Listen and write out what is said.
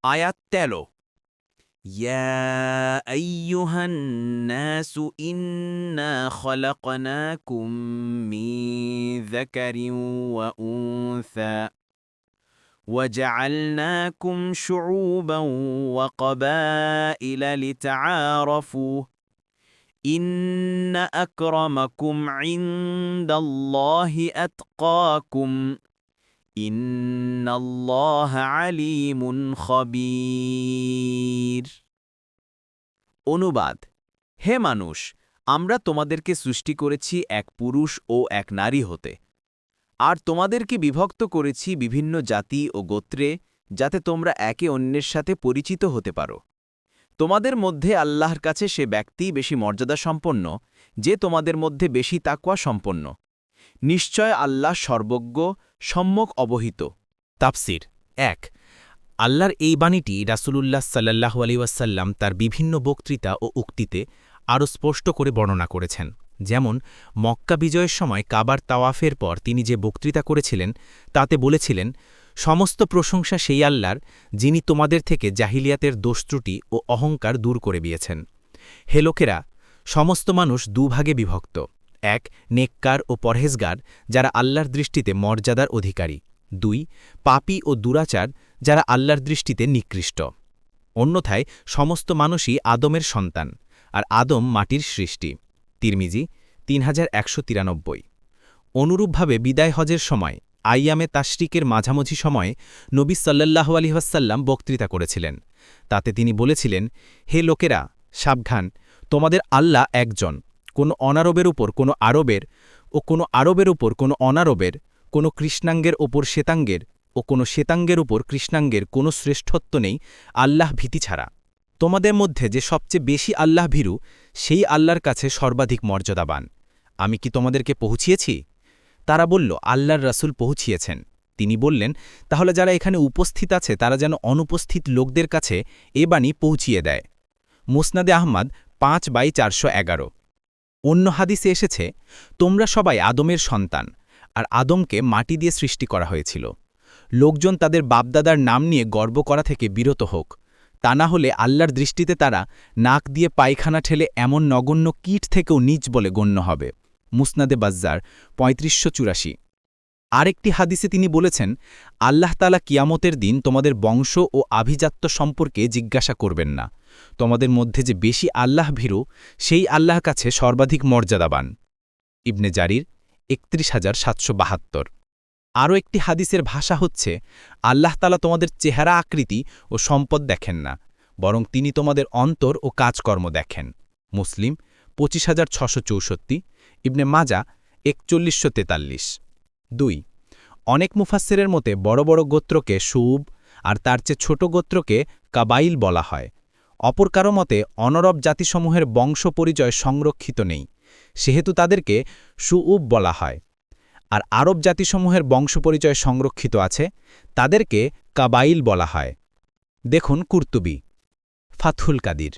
আয়াত ১৩ يا أيها الناس إنا خلقناكم من ذكر وأنثى وجعلناكم شعوبا وقبائل لتعارفوا إن أكرمكم عند الله أتقاكم ইন্নাল্লাহ আলিমুন খবীর। অনুবাদ: হে মানুষ, আমরা তোমাদেরকে সৃষ্টি করেছি এক পুরুষ ও এক নারী হতে, আর তোমাদেরকে বিভক্ত করেছি বিভিন্ন জাতি ও গোত্রে, যাতে তোমরা একে অন্যের সাথে পরিচিত হতে পারো। তোমাদের মধ্যে আল্লাহর কাছে সে ব্যক্তি বেশি মর্যাদা সম্পন্ন, যে তোমাদের মধ্যে বেশি তাকওয়া সম্পন্ন। নিশ্চয় আল্লাহ সর্বজ্ঞ, সম্যক অবহিত। তাফসির ১ আল্লাহর এই বাণীটি রাসূলুল্লাহ সাল্লাল্লাহু আলাইহি ওয়াসাল্লাম তার বিভিন্ন বক্তৃতা ও উক্তিতে আরও স্পষ্ট করে বর্ণনা করেছেন। যেমন মক্কা বিজয়ের সময় কাবার তাওয়াফের পর তিনি যে বক্তৃতা করেছিলেন তাতে বলেছিলেন, সমস্ত প্রশংসা সেই আল্লাহর, যিনি তোমাদের থেকে জাহিলিয়াতের দোষত্রুটি ও অহংকার দূর করে দিয়েছেন। হে লোকেরা, সমস্ত মানুষ দুভাগে বিভক্ত। ১ নেককার ও পরহেজগার, যারা আল্লাহর দৃষ্টিতে মর্যাদার অধিকারী। ২ পাপী ও দুরাচার, যারা আল্লাহর দৃষ্টিতে নিকৃষ্ট। অন্যথায় সমস্ত মানুষই আদমের সন্তান, আর আদম মাটির সৃষ্টি। তিরমিজি ৩১৯৩। অনুরূপভাবে বিদায় হজের সময় আইয়ামে তাশরিকের মাঝামাঝি সময়ে নবী সাল্লাল্লাহু আলাইহি ওয়াসাল্লাম বক্তৃতা করেছিলেন। তাতে তিনি বলেছিলেন, হে লোকেরা, সাবধান, তোমাদের আল্লাহ একজন। কোনো অনারবের উপর কোনো আরবের, ও কোনো আরবের উপর কোনো অনারবের, কোনো কৃষ্ণাঙ্গের ওপর শ্বেতাঙ্গের, ও কোনো শ্বেতাঙ্গের উপর কৃষ্ণাঙ্গের কোনো শ্রেষ্ঠত্ব নেই আল্লাহ ভীতি ছাড়া। তোমাদের মধ্যে যে সবচেয়ে বেশি আল্লাহ ভীরু, সেই আল্লাহর কাছে সর্বাধিক মর্যাদাবান। আমি কি তোমাদেরকে পৌঁছিয়েছি? তারা বলল, আল্লাহর রাসূল পৌঁছিয়েছেন। তিনি বললেন, তাহলে যারা এখানে উপস্থিত আছে তারা যেন অনুপস্থিত লোকদের কাছে এ বাণী পৌঁছিয়ে দেয়। মুসনাদে আহমদ ৫/৪১১। অন্য হাদিসে এসেছে, তোমরা সবাই আদমের সন্তান, আর আদমকে মাটি দিয়ে সৃষ্টি করা হয়েছিল। লোকজন তাদের বাপদাদার নাম নিয়ে গর্ব করা থেকে বিরত হোক, তা না হলে আল্লাহর দৃষ্টিতে তারা নাক দিয়ে পায়খানা ঠেলে এমন নগণ্য কীট থেকেও নীচ বলে গণ্য হবে। মুসনাদে বাজ্জার ৩৫৮৪। আরেকটি হাদিসে তিনি বলেছেন, আল্লাহ তাআলা কিয়ামতের দিন তোমাদের বংশ ও আভিজাত্য সম্পর্কে জিজ্ঞাসা করবেন না। তোমাদের মধ্যে যে বেশি আল্লাহ ভীরু, সেই আল্লাহ কাছে সর্বাধিক মর্যাদাবান। ইবনে জারির ৩১৭৭২। আরও একটি হাদিসের ভাষা হচ্ছে, আল্লাহ তাআলা তোমাদের চেহারা আকৃতি ও সম্পদ দেখেন না, বরং তিনি তোমাদের অন্তর ও কাজকর্ম দেখেন। মুসলিম ২৫৬৬৪, ইবনে মাজা ৪১৪৩। ২ অনেক মুফাসসিরের মতে বড় বড় গোত্রকে শুব, আর তার চেয়ে ছোট গোত্রকে কাবাইল বলা হয়। অপর কারো মতে অনরব জাতিসমূহের বংশ পরিচয় সংরক্ষিত নেই, সেহেতু তাদেরকে শুউব বলা হয়। আর আরব জাতিসমূহের বংশ পরিচয় সংরক্ষিত আছে, তাদেরকে কাবাইল বলা হয়। দেখুন কুরতুবী, ফাথহুল কাদির।